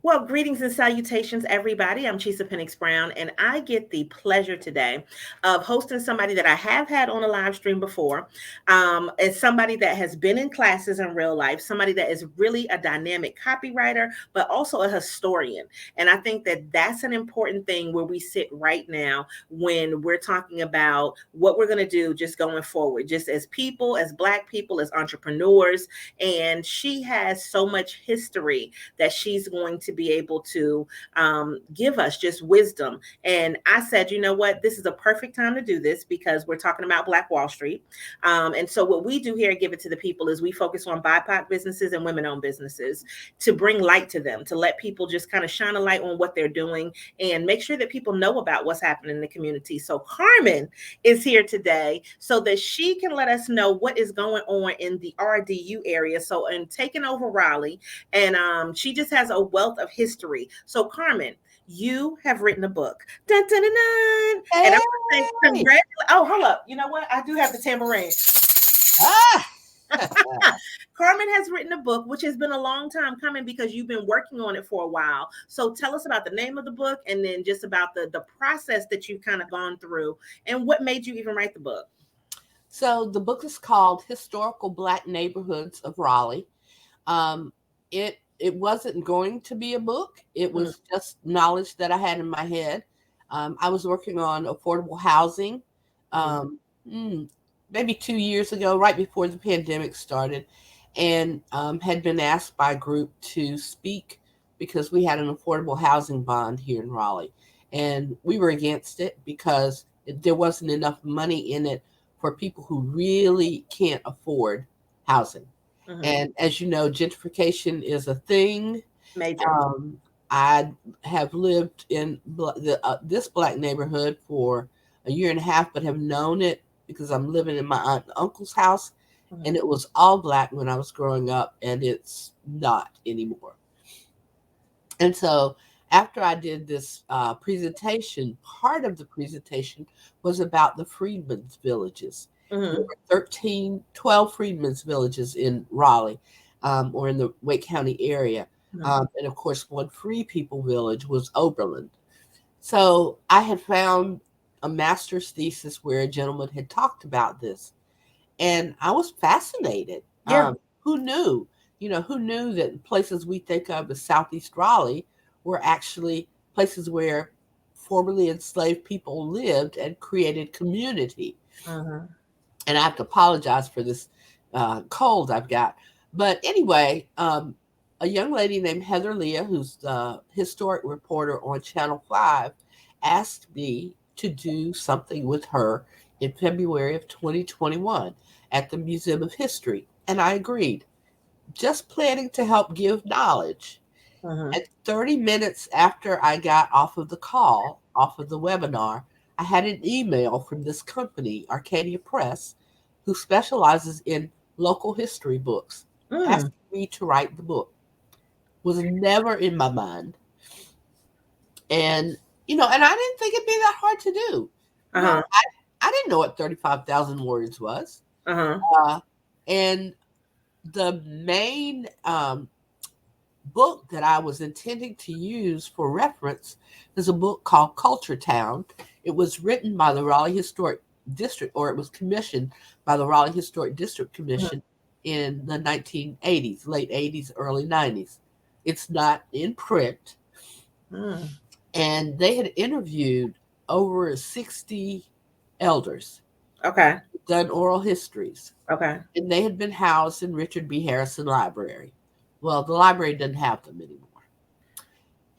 Well, greetings and salutations, everybody. I'm Chisa Pennix-Brown, and I get the pleasure today of hosting somebody that I have had on a live stream before. It's somebody that has been in classes in real life, somebody that is really a dynamic copywriter, but also a historian. And I think that that's an important thing where we sit right now when we're talking about what we're going to do just going forward, just as people, as Black people, as entrepreneurs. And she has so much history that she's going to be able to give us just wisdom. And I said, you know what, this is a perfect time to do this because we're talking about Black Wall Street. And so what we do here at Give It to the People is we focus on BIPOC businesses and women-owned businesses to bring light to them, to let people just kind of shine a light on what they're doing and make sure that people know about what's happening in the community. So Carmen is here today so that she can let us know what is going on in the RDU area. So in taking over Raleigh, and she just has a wealth of history. So, Carmen, you have written a book. Dun, dun, dun, dun. And I'm going to say Hey! congratulations. Oh, hold up. You know what? I do have the tambourine. Ah! Carmen has written a book, which has been a long time coming because you've been working on it for a while. So tell us about the name of the book and then just about the process that you've kind of gone through and what made you even write the book. So the book is called Historical Black Neighborhoods of Raleigh. It wasn't going to be a book. It Mm, was just knowledge that I had in my head. I was working on affordable housing mm, um, mm, maybe 2 years ago, right before the pandemic started, and had been asked by a group to speak because we had an affordable housing bond here in Raleigh. And we were against it because there wasn't enough money in it for people who really can't afford housing. mm. And as you know, gentrification is a thing. Major. Um, I have lived in this black neighborhood for a year and a half, but have known it because I'm living in my aunt and uncle's house, Mm, and it was all black when I was growing up, and it's not anymore. And so after I did this presentation, part of the presentation was about the freedmen's villages. There mm, were 12 freedmen's villages in Raleigh or in the Wake County area. mm, And of course, one free people village was Oberlin. So I had found a master's thesis where a gentleman had talked about this, and I was fascinated. yeah. Who knew? Who knew that places we think of as Southeast Raleigh were actually places where formerly enslaved people lived and created community? Mm, And I have to apologize for this cold I've got. But anyway, a young lady named Heather Leah, who's the historic reporter on Channel 5, asked me to do something with her in February of 2021 at the Museum of History. And I agreed, just planning to help give knowledge. mm. And 30 minutes after I got off of the call, off of the webinar, I had an email from this company, Arcadia Press, who specializes in local history books, Mm. asking me to write the book. Was never in my mind. And, and I didn't think it'd be that hard to do. You know, Uh-huh. I didn't know what 35,000 words was. Uh-huh. Uh, and the main book that I was intending to use for reference is a book called Culture Town. It was written by the Raleigh Historic District, or it was commissioned by the Raleigh Historic District Mhm. Commission in the 1980s, late 80s, early 90s. It's not in print. Mm. And they had interviewed over 60 elders, Okay. done oral histories, Okay. and they had been housed in Richard B. Harrison Library. Well, the library doesn't have them anymore.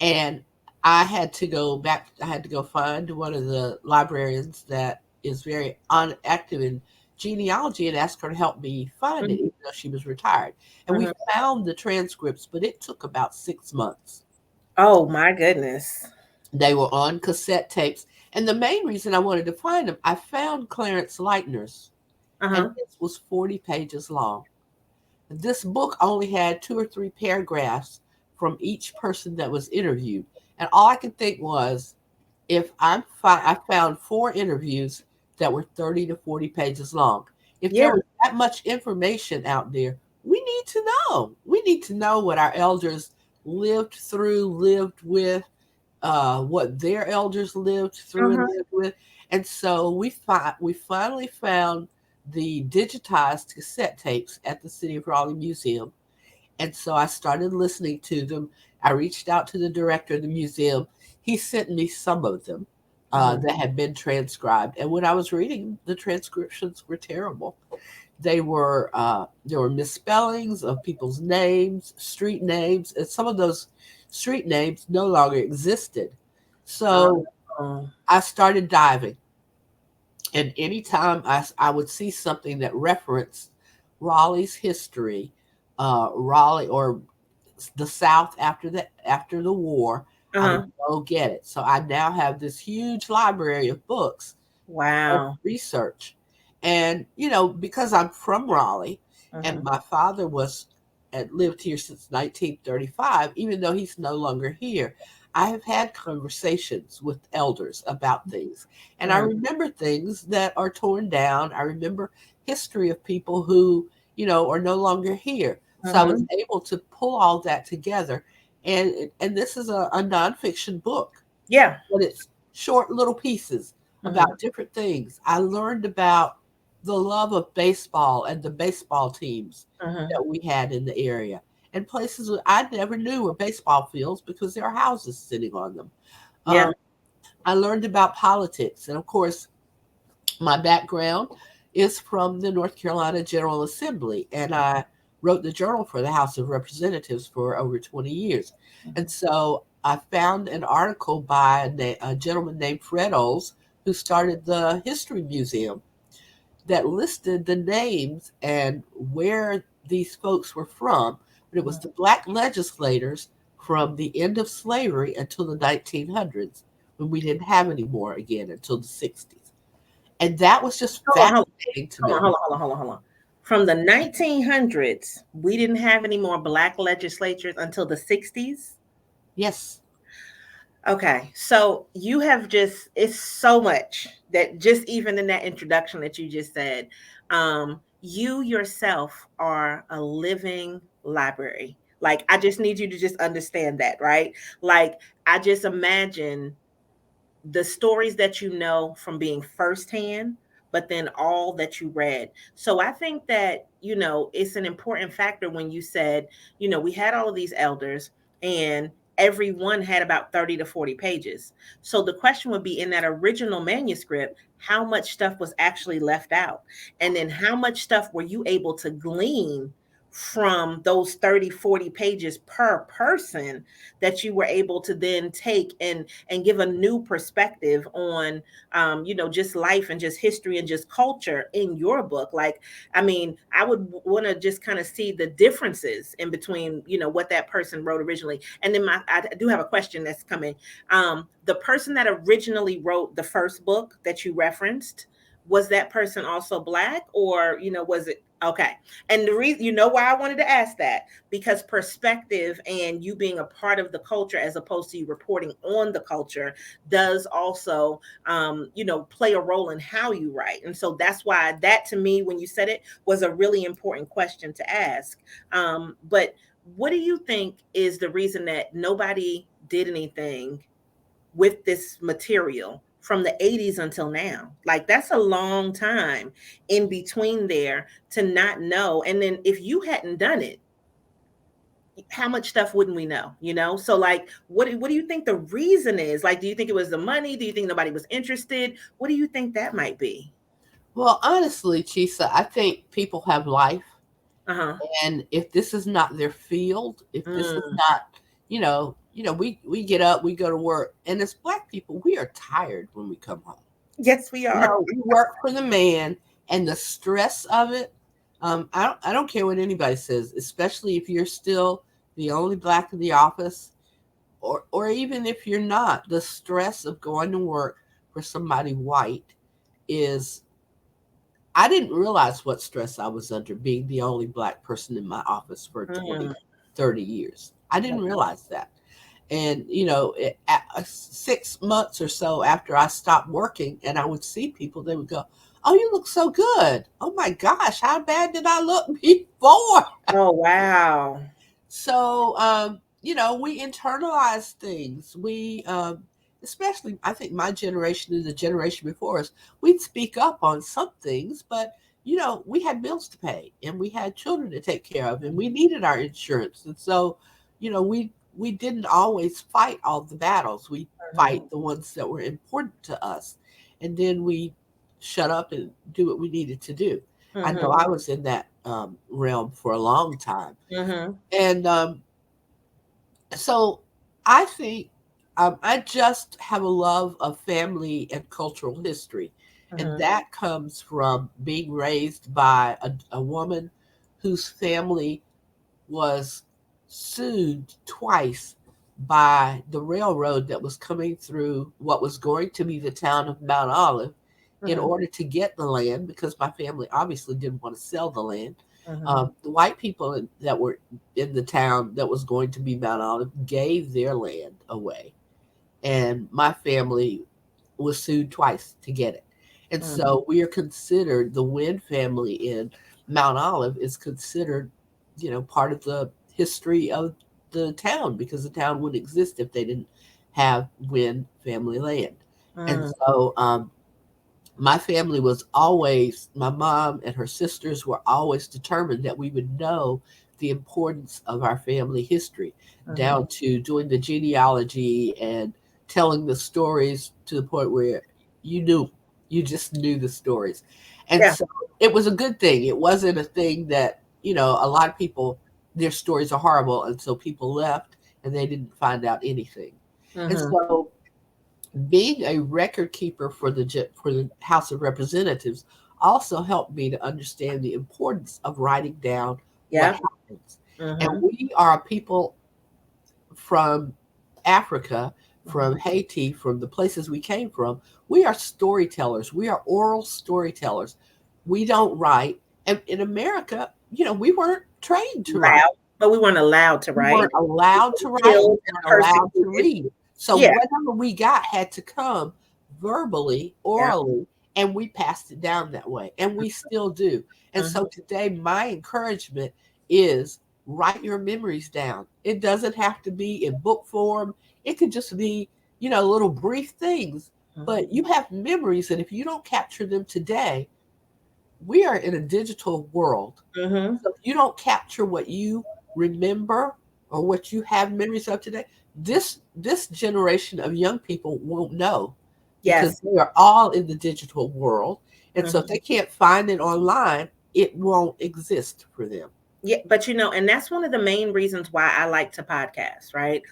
And I had to go back, I had to go find one of the librarians that is very active in genealogy and ask her to help me find it, Mhm. even though she was retired. And we Mhm. found the transcripts, but it took about 6 months. Oh my goodness. They were on cassette tapes. And the main reason I wanted to find them, I found Clarence Leitner's, and Uh-huh. it was 40 pages long. This book only had 2 or 3 paragraphs from each person that was interviewed. And all I could think was, if I found 4 interviews that were 30 to 40 pages long. If there Yeah. was that much information out there, we need to know. We need to know what our elders lived with, what their elders lived through and Uh-huh. lived with. And so we finally found the digitized cassette tapes at the City of Raleigh Museum. And so I started listening to them. I reached out to the director of the museum. He sent me some of them Uh-huh. that had been transcribed. And when I was reading, the transcriptions were terrible. There were misspellings of people's names, street names, and some of those street names no longer existed. So Oh. I started diving, and anytime I would see something that referenced Raleigh's history, Raleigh or the South after the war, I would Uh-huh. go get it. So I now have this huge library of books of Wow. research. And, because I'm from Raleigh and Uh-huh. my father had lived here since 1935, even though he's no longer here, I have had conversations with elders about things. And I Uh-huh. remember things that are torn down. I remember history of people who, are no longer here. So I was Uh-huh. able to pull all that together. And this is a nonfiction book, Yeah. but it's short little pieces Uh-huh. about different things. I learned about the love of baseball and the baseball teams Uh-huh. that we had in the area, and places I never knew were baseball fields because there are houses sitting on them. Yeah. Um, I learned about politics, and of course, my background is from the North Carolina General Assembly, and I wrote the journal for the House of Representatives for over 20 years. And so I found an article by a gentleman named Fred Oles, who started the History Museum, that listed the names and where these folks were from. But it was the black legislators from the end of slavery until the 1900s, when we didn't have any more again until the 60s. And that was just Hold on, hold fascinating to on, me. hold on, hold on, hold on, hold on. From the 1900s, we didn't have any more black legislatures until the 60s. Yes. Okay, so you have just, it's so much that just even in that introduction that you just said, you yourself are a living library. Like, I just need you to just understand that, right? Like, I just imagine the stories that you know from being firsthand, but then all that you read. So I think that, it's an important factor when you said, we had all of these elders and everyone had about 30 to 40 pages. So the question would be, in that original manuscript, how much stuff was actually left out? And then how much stuff were you able to glean from those 30, 40 pages per person that you were able to then take and give a new perspective on, just life and just history and just culture in your book? Like, I mean, I would want to just kind of see the differences in between, what that person wrote originally. And then I do have a question that's coming. The person that originally wrote the first book that you referenced, was that person also black, or, was it okay? And the reason, why I wanted to ask that, because perspective and you being a part of the culture as opposed to you reporting on the culture does also, play a role in how you write. And so that's why that, to me, when you said it, was a really important question to ask. But what do you think is the reason that nobody did anything with this material from the 80s until now? Like, that's a long time in between there to not know. And then if you hadn't done it, how much stuff wouldn't we know? So, like, what do you think the reason is? Like, do you think it was the money? Do you think nobody was interested? What do you think that might be? Well, honestly, Chisa, I think people have life. Uh-huh. And if this is not their field, if this is Mm. not, we get up, we go to work. And as Black people, we are tired when we come home. Yes, we are. We work for the man, and the stress of it. I don't care what anybody says, especially if you're still the only Black in the office, or even if you're not. The stress of going to work for somebody white is. I didn't realize what stress I was under being the only Black person in my office for Mm. 20, 30 years. I didn't realize that. And, 6 months or so after I stopped working and I would see people, they would go, "Oh, you look so good. Oh my gosh, how bad did I look before?" Oh, wow. So, we internalize things. Especially, I think my generation and the generation before us, we'd speak up on some things, but we had bills to pay and we had children to take care of and we needed our insurance. And so, we didn't always fight all the battles. We Mhm. fight the ones that were important to us. And then we shut up and do what we needed to do. I know Mhm. I was in that realm for a long time. Mhm. And so I think I just have a love of family and cultural history. And Mhm. that comes from being raised by a woman whose family was sued twice by the railroad that was coming through what was going to be the town of Mount Olive in Mhm. order to get the land, because my family obviously didn't want to sell the land. Mhm. The white people that were in the town that was going to be Mount Olive gave their land away, and my family was sued twice to get it. And Mhm. so we are considered, the Wynn family in Mount Olive is considered, part of the history of the town, because the town wouldn't exist if they didn't have Wynn family land. And Mhm. so my family was always, my mom and her sisters were always determined that we would know the importance of our family history, Mhm. down to doing the genealogy and telling the stories to the point where you knew, you just knew the stories. And Yeah. so it was a good thing. It wasn't a thing that, a lot of people, their stories are horrible. And so people left and they didn't find out anything. And Mhm. so being a record keeper for the House of Representatives also helped me to understand the importance of writing down what Yeah. happens. And Mhm. we are people from Africa, Mhm. from Haiti, from the places we came from. We are storytellers. We are oral storytellers. We don't write. And in America, we weren't trained to write. Loud, but we weren't allowed to We write. weren't allowed We to were write. We killed and weren't allowed to persecuted. read. So Yeah. whatever we got had to come verbally, Yeah. orally, and we passed it down that way. And we still do. And Mhm. so today, my encouragement is write your memories down. It doesn't have to be in book form, it could just be, little brief things. Mhm. But you have memories, and if you don't capture them today, we are in a digital world. Mhm. So if you don't capture what you remember or what you have memories of today, this generation of young people won't know, because Yes. we are all in the digital world. And so if Mhm. they can't find it online, it won't exist for them. Yeah, but and that's one of the main reasons why I like to podcast, right?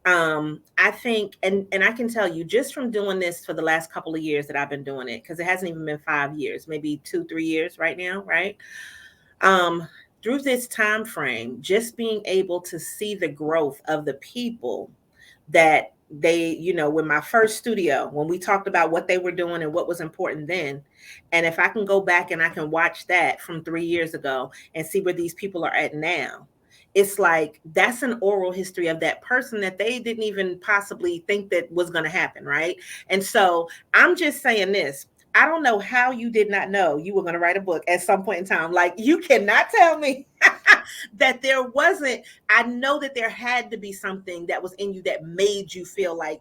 I think, and I can tell you just from doing this for the last couple of years that I've been doing it, because it hasn't even been 5 years, maybe 2, 3 years right now, right? um Through this time frame, just being able to see the growth of the people that they, when my first studio, when we talked about what they were doing and what was important then, and if I can go back and I can watch that from 3 years ago and see where these people are at now, it's like that's an oral history of that person that they didn't even possibly think that was going to happen, right? And so I'm just saying this, I don't know how you did not know you were going to write a book at some point in time. Like, you cannot tell me that there wasn't. I know that there had to be something that was in you that made you feel like,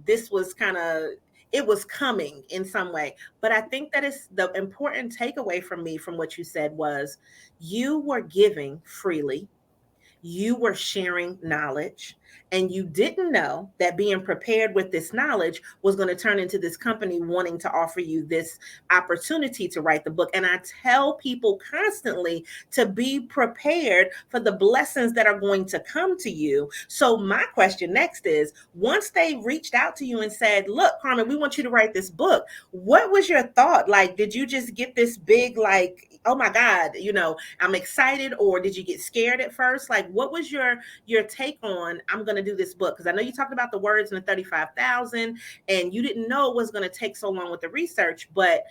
this was kind of, it was coming in some way. But I think that is the important takeaway from me from what you said was you were giving freely, you were sharing knowledge, and you didn't know that being prepared with this knowledge was going to turn into this company wanting to offer you this opportunity to write the book. And I tell people constantly to be prepared for the blessings that are going to come to you. So my question next is, once they reached out to you and said, look, Carmen, we want you to write this book, what was your thought? Like, did you just get this big, like, oh my God, I'm excited, or did you get scared at first? Like, what was your take on, I'm going to do this book? Because I know you talked about the words and the 35,000, and you didn't know it was going to take so long with the research, but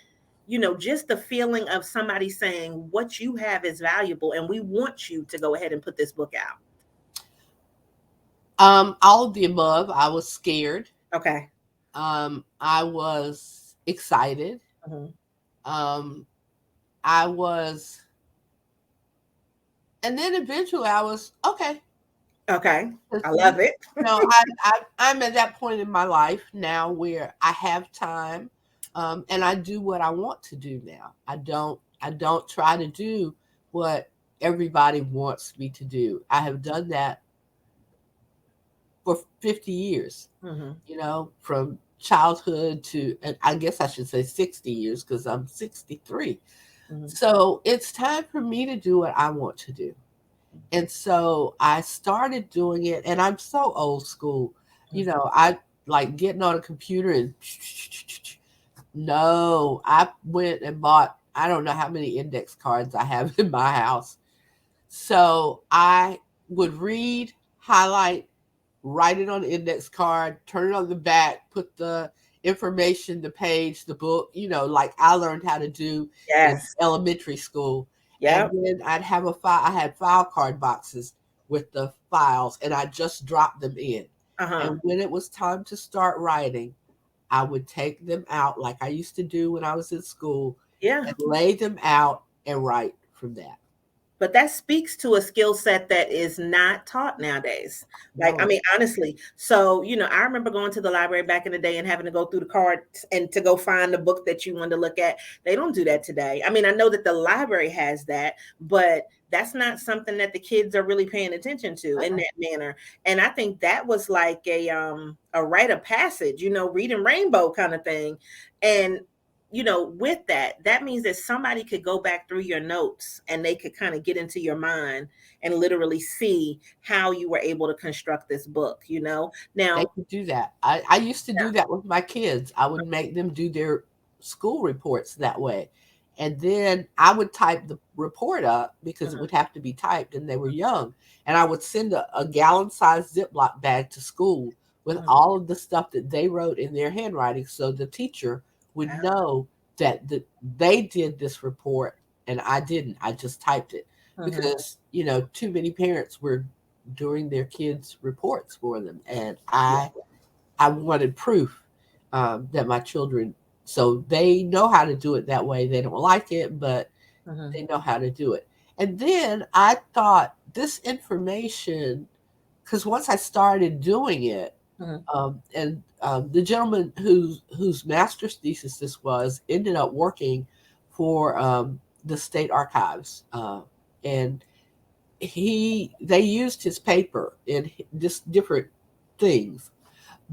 just the feeling of somebody saying what you have is valuable and we want you to go ahead and put this book out. All of the above. I was scared. Okay. I was excited. Mhm. Um, I was, and then eventually I was okay. Okay. I 'Cause love it. I'm at that point in my life now where I have time, and I do what I want to do now. I don't try to do what everybody wants me to do. I have done that for 50 years, Hmm. from childhood to, and I guess I should say 60 years because I'm 63. Hmm. So it's time for me to do what I want to do. And so I started doing it, and I'm so old school. I like getting on a computer and no, I went and bought, I don't know how many index cards I have in my house. So I would read, highlight, write it on the index card, turn it on the back, put the information, the page, the book, like I learned how to do in Yes. elementary school. And Yep. then I'd have I had file card boxes with the files, and I just dropped them in. Uh-huh. And when it was time to start writing, I would take them out like I used to do when I was in school Yeah. and lay them out and write from that. But that speaks to a skill set that is not taught nowadays. Like, I No, mean, honestly. So, I remember going to the library back in the day and having to go through the cards and to go find the book that you wanted to look at. They don't do that today. I mean, I know that the library has that, but that's not something that the kids are really paying attention to in that manner. And I think that was like a rite of passage, reading Rainbow kind of thing. And with that means that somebody could go back through your notes and they could kind of get into your mind and literally see how you were able to construct this book. they Now, could do that. I used to yeah. do that with my kids. I would make them do their school reports that way. And then I would type the report up because it Mhm. would have to be typed, and they were young. And I would send a gallon sized Ziploc bag to school with Mhm. all of the stuff that they wrote in their handwriting so the teacher would Wow. know that they did this report and I didn't. I just typed it Mhm. because, too many parents were doing their kids' reports for them. And Yeah. I wanted proof that my children, so they know how to do it that way. They don't like it, but Mhm. they know how to do it. And then I thought this information, because once I started doing it, Mhm. and the gentleman whose master's thesis this was ended up working for the state archives, and they used his paper in just different things,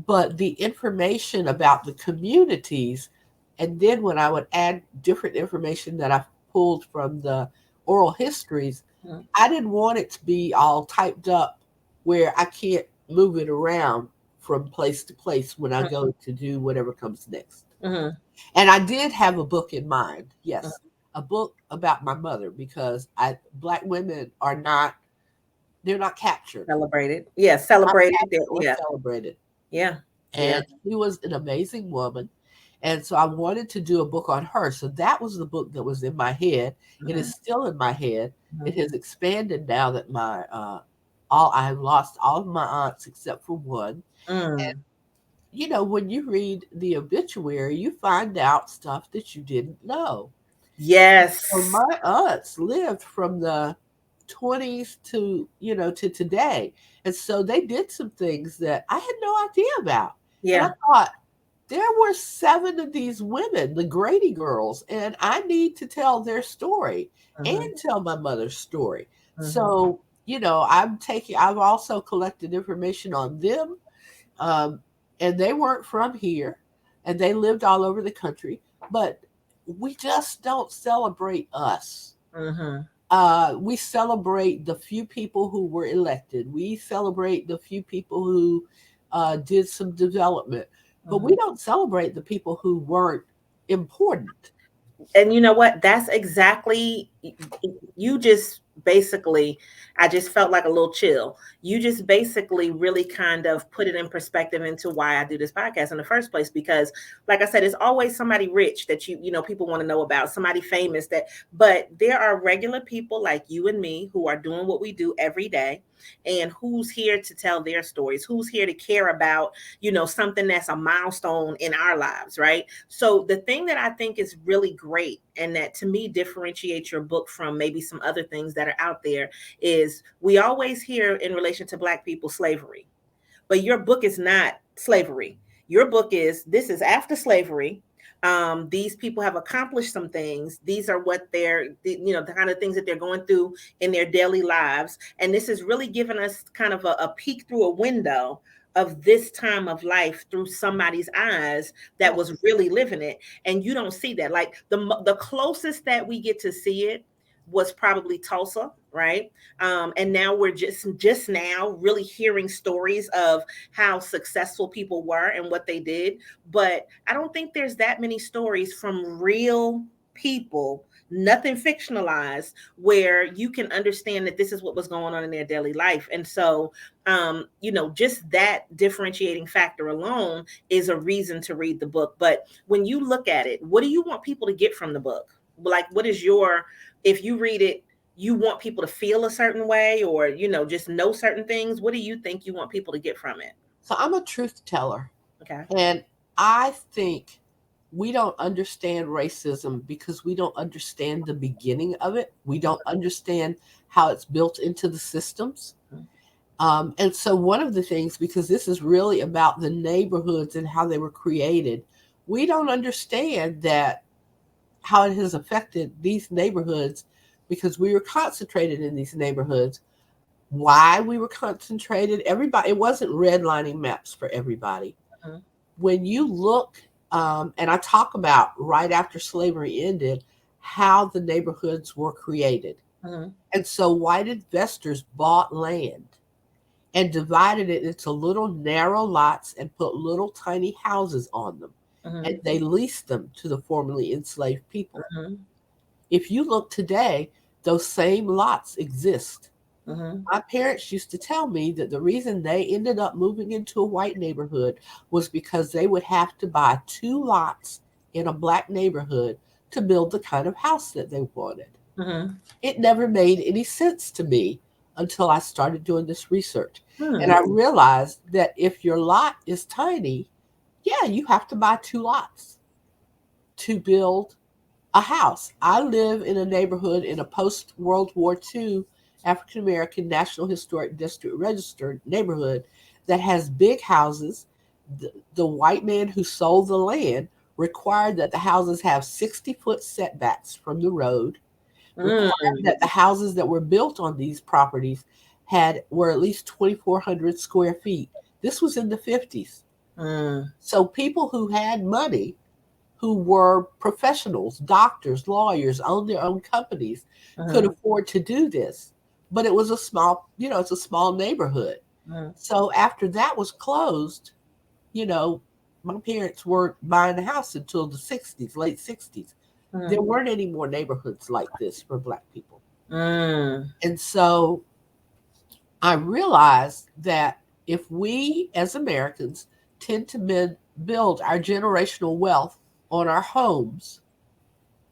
but the information about the communities, and then when I would add different information that I pulled from the oral histories, Mhm. I didn't want it to be all typed up where I can't move it around from place to place when I go to do whatever comes next. Mhm. And I did have a book in mind, yes, Mhm. a book about my mother, because Black women are not, they're not captured, Celebrated. Yeah, not celebrated. captured or Yeah. celebrated. Yeah. Yeah. And she was an amazing woman. And so I wanted to do a book on her. So that was the book that was in my head. It is Mhm. still in my head. It Mhm. has expanded now that my all I have lost all of my aunts except for one. Mm. When you read the obituary, you find out stuff that you didn't know. So Yes. my aunts lived from the 20s to today. And so they did some things that I had no idea about. And I Yeah. thought, there were 7 of these women, the Grady girls, and I need to tell their story and Mhm. tell my mother's story. Mhm. So, I've also collected information on them. Um, and they weren't from here, and they lived all over the country, but we just don't celebrate us. Mhm. We celebrate the few people who were elected. We celebrate the few people who did some development, but we Mhm. don't celebrate the people who weren't important. And you know what? That's exactly, you just basically, I just felt like a little chill. You just basically really kind of put it in perspective into why I do this podcast in the first place. Because, like I said, it's always somebody rich that people want to know about, somebody famous but there are regular people like you and me who are doing what we do every day. and who's here to tell their stories, who's here to care about, something that's a milestone in our lives, right? So the thing that I think is really great and that to me differentiates your book from maybe some other things that are out there is we always hear in relation to Black people slavery, but your book is not slavery. Your book is, this is after slavery. These people have accomplished some things. These are what the kind of things that they're going through in their daily lives. And this is really giving us kind of a peek through a window of this time of life through somebody's eyes that was really living it. And you don't see that. Like the closest that we get to see it was probably Tulsa, right? And now we're just now really hearing stories of how successful people were and what they did. But I don't think there's that many stories from real people, nothing fictionalized, where you can understand that this is what was going on in their daily life. And so, just that differentiating factor alone is a reason to read the book. But when you look at it, what do you want people to get from the book? Like, what is if you read it, you want people to feel a certain way or, just know certain things? What do you think you want people to get from it? So I'm a truth teller. Okay. And I think we don't understand racism because we don't understand the beginning of it. We don't understand how it's built into the systems. And so one of the things, because this is really about the neighborhoods and how they were created, we don't understand that how it has affected these neighborhoods because we were concentrated in these neighborhoods. Why we were concentrated, everybody, it wasn't redlining maps for everybody. Mm-hmm. When you look, and I talk about right after slavery ended, how the neighborhoods were created. Mm-hmm. And so white investors bought land and divided it into little narrow lots and put little tiny houses on them. Mm-hmm. And they leased them to the formerly enslaved people. Mm-hmm. If you look today, those same lots exist. Mm-hmm. My parents used to tell me that the reason they ended up moving into a white neighborhood was because they would have to buy 2 lots in a Black neighborhood to build the kind of house that they wanted. Mm-hmm. It never made any sense to me until I started doing this research. Mm-hmm. And I realized that if your lot is tiny, yeah, you have to buy 2 lots to build a house. I live in a neighborhood in a post-World War II African American National Historic District registered neighborhood that has big houses. The white man who sold the land required that the houses have 60-foot setbacks from the road, required that the houses that were built on these properties were at least 2,400 square feet. This was in the 50s. So people who had money, who were professionals, doctors, lawyers, owned their own companies, could afford to do this. But it was a small, it's a small neighborhood. So after that was closed, my parents weren't buying a house until the 60s, late 60s. There weren't any more neighborhoods like this for Black people. And so I realized that if we as Americans tend to build our generational wealth on our homes,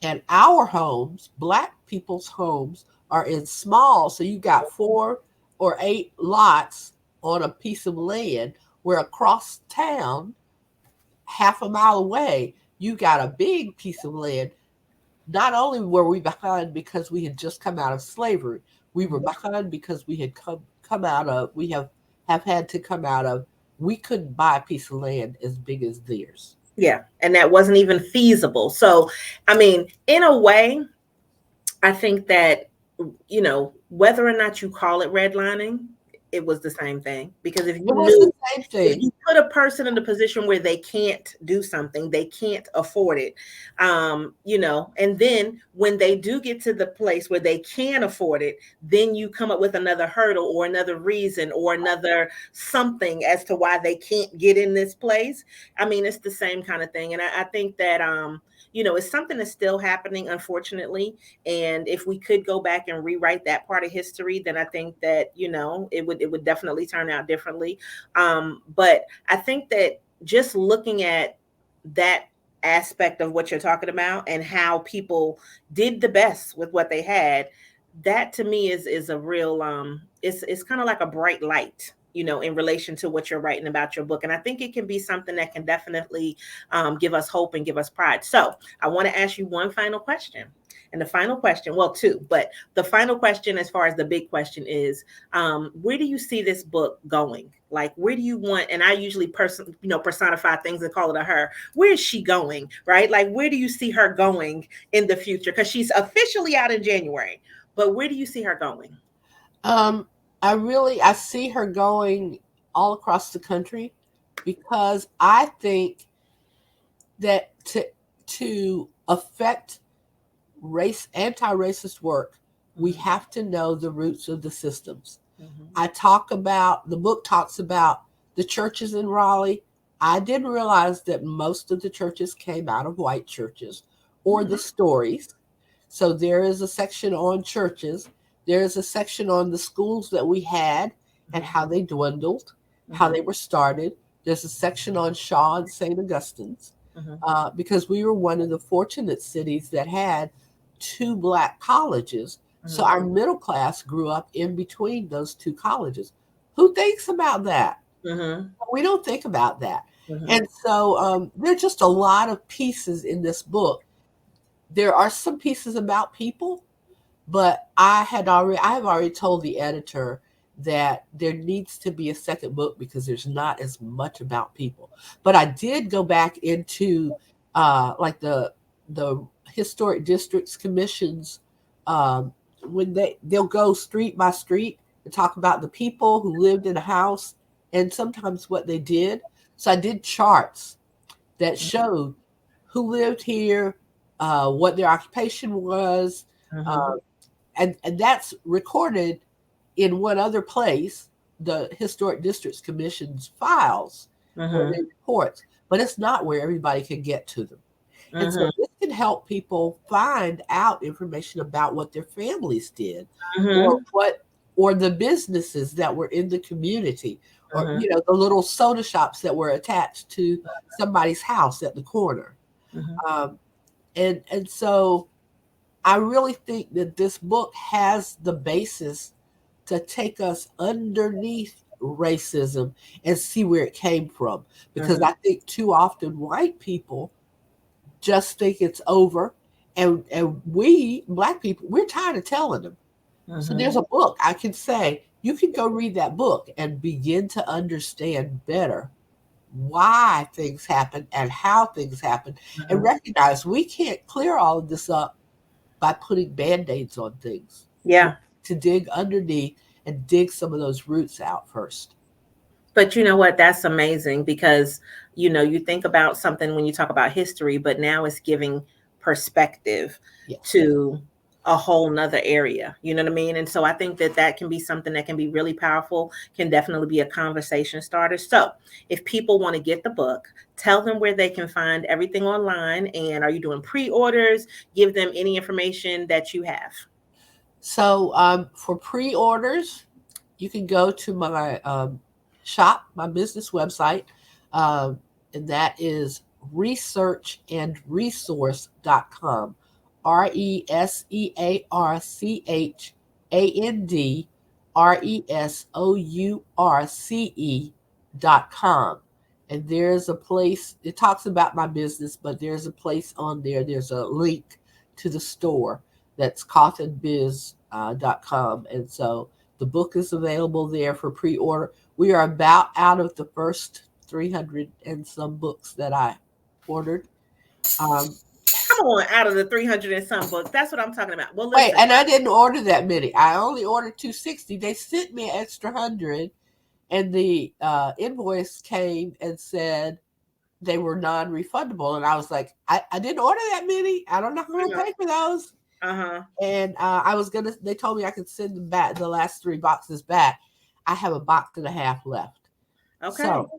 and our homes, Black people's homes, are in small, so you got 4 or 8 lots on a piece of land, where across town, half a mile away, you got a big piece of land. Not only were we behind because we had just come out of slavery, we were behind because we had have had to come out of, we couldn't buy a piece of land as big as theirs. Yeah, and that wasn't even feasible. So, I mean, in a way, I think that, whether or not you call it redlining, it was the same thing. Because if you put a person in a position where they can't do something, they can't afford it, and then when they do get to the place where they can afford it, then you come up with another hurdle or another reason or another something as to why they can't get in this place. I mean, it's the same kind of thing. And I think that, it's something that's still happening, unfortunately. And if we could go back and rewrite that part of history, then I think that, it would definitely turn out differently. But I think that just looking at that aspect of what you're talking about and how people did the best with what they had, that to me is a real it's kind of like a bright light, in relation to what you're writing about your book. And I think it can be something that can definitely give us hope and give us pride. So I want to ask you one final question. And the final question, well, two, but the final question, as far as the big question, is where do you see this book going? Like, where do you want? And I usually personify things and call it a her. Where is she going? Right? Like, where do you see her going in the future? Because she's officially out in January. But where do you see her going? Um, I see her going all across the country because I think that to affect anti-racist work, we have to know the roots of the systems. The book talks about the churches in Raleigh. I didn't realize that most of the churches came out of white churches or the stories. So there is a section on churches. There is a section on the schools that we had and how they dwindled, how they were started. There's a section on Shaw and St. Augustine's because we were one of the fortunate cities that had two Black colleges. So our middle class grew up in between those two colleges. Who thinks about that? We don't think about that. And so there are just a lot of pieces in this book. There are some pieces about people, but I have already told the editor that there needs to be a second book because there's not as much about people. But I did go back into like the historic districts commissions when they'll go street by street and talk about the people who lived in a house and sometimes what they did. So I did charts that showed who lived here, what their occupation was, and that's recorded in one other place, the Historic Districts Commission's files or their reports, but it's not where everybody can get to them. And so this can help people find out information about what their families did or the businesses that were in the community or, the little soda shops that were attached to somebody's house at the corner. And so I really think that this book has the basis to take us underneath racism and see where it came from. Because I think too often white people just think it's over. And we, Black people, we're tired of telling them. So there's a book I can say, you can go read that book and begin to understand better why things happen and how things happen and recognize we can't clear all of this up by putting Band-Aids on things. Yeah. To dig underneath and dig some of those roots out first. But you know what? That's amazing because, you think about something when you talk about history, but now it's giving perspective to a whole nother area. You know what I mean? And so I think that can be something that can be really powerful, can definitely be a conversation starter. So if people want to get the book, tell them where they can find everything online. And are you doing pre-orders? Give them any information that you have. So for pre-orders, you can go to my shop, my business website, and that is researchandresource.com. researchandresource.com. And there's a place, it talks about my business, but there's a place on there, there's a link to the store that's cauthenbiz.com. And so the book is available there for pre-order. We are about out of the first 300 and some books that I ordered. Come on, out of the 300 and some books. That's what I'm talking about. Well, listen. Wait, and I didn't order that many. I only ordered 260. They sent me an extra 100, and the invoice came and said they were non-refundable. And I was like, I didn't order that many. I don't know how to pay for those. And they told me I could send them back, the last 3 boxes back. I have a box and a half left. Okay. So,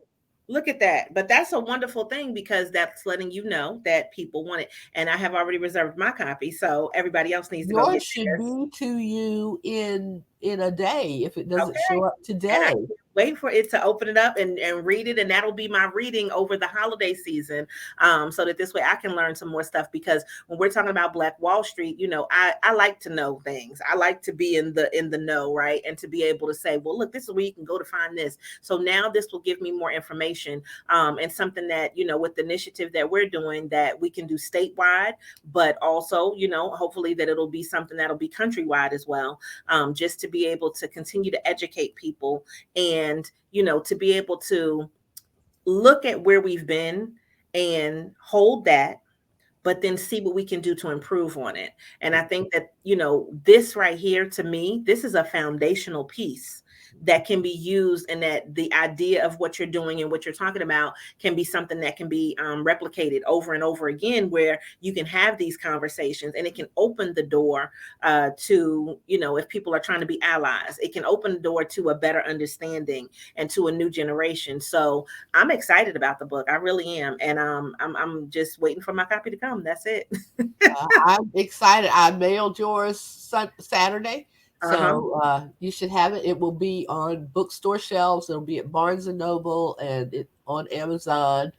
look at that. But that's a wonderful thing because that's letting you know that people want it. And I have already reserved my copy. So everybody else needs to go get theirs. Yours should be to you in a day if it doesn't show up today. wait for it to open it up and read it. And that'll be my reading over the holiday season. So that this way I can learn some more stuff, because when we're talking about Black Wall Street, I like to know things. I like to be in the know, right? And to be able to say, well, look, this is where you can go to find this. So now this will give me more information, and something that, with the initiative that we're doing, that we can do statewide, but also, hopefully that it'll be something that'll be countrywide as well, just to be able to continue to educate people, and, to be able to look at where we've been and hold that, but then see what we can do to improve on it. And I think that, this right here, to me, this is a foundational piece that can be used, and that the idea of what you're doing and what you're talking about can be something that can be replicated over and over again, where you can have these conversations, and it can open the door to, if people are trying to be allies, it can open the door to a better understanding and to a new generation. So I'm excited about the book. I really am. And I'm just waiting for my copy to come. That's it. I'm excited. I mailed yours Saturday. Uh-huh. So you should have it. It will be on bookstore shelves. It'll be at Barnes and Noble, and on Amazon,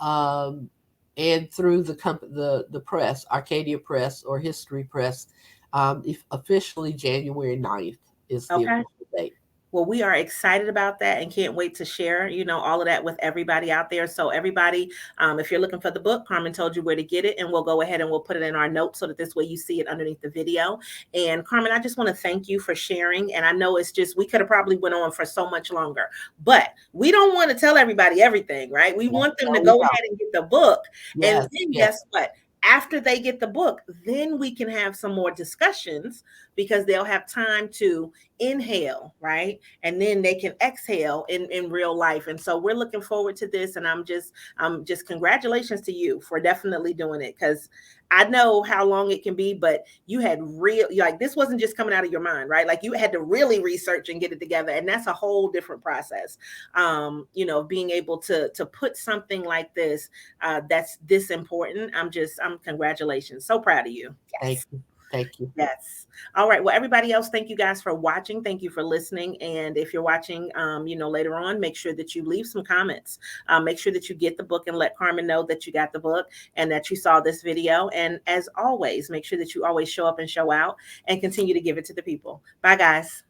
and through the press, Arcadia Press or History Press. If officially January 9th is the Okay. official date. Well, we are excited about that and can't wait to share, all of that with everybody out there. So everybody, if you're looking for the book, Carmen told you where to get it, and we'll go ahead and we'll put it in our notes so that this way you see it underneath the video. And Carmen, I just want to thank you for sharing. And I know it's just, we could have probably went on for so much longer, but we don't want to tell everybody everything, right? We want them to go ahead and get the book. And Yes, then yes. guess what? After they get the book, then we can have some more discussions, because they'll have time to inhale, right? And then they can exhale in real life. And so we're looking forward to this. And I'm just congratulations to you for definitely doing it, because I know how long it can be, but you had like, this wasn't just coming out of your mind, right? Like, you had to really research and get it together. And that's a whole different process. Being able to put something like this, that's this important. I'm congratulations. So proud of you. Thank Yes. you. Thank you. Yes. All right. Well, everybody else, thank you guys for watching. Thank you for listening. And if you're watching, later on, make sure that you leave some comments. Make sure that you get the book and let Carmen know that you got the book and that you saw this video. And as always, make sure that you always show up and show out and continue to give it to the people. Bye, guys.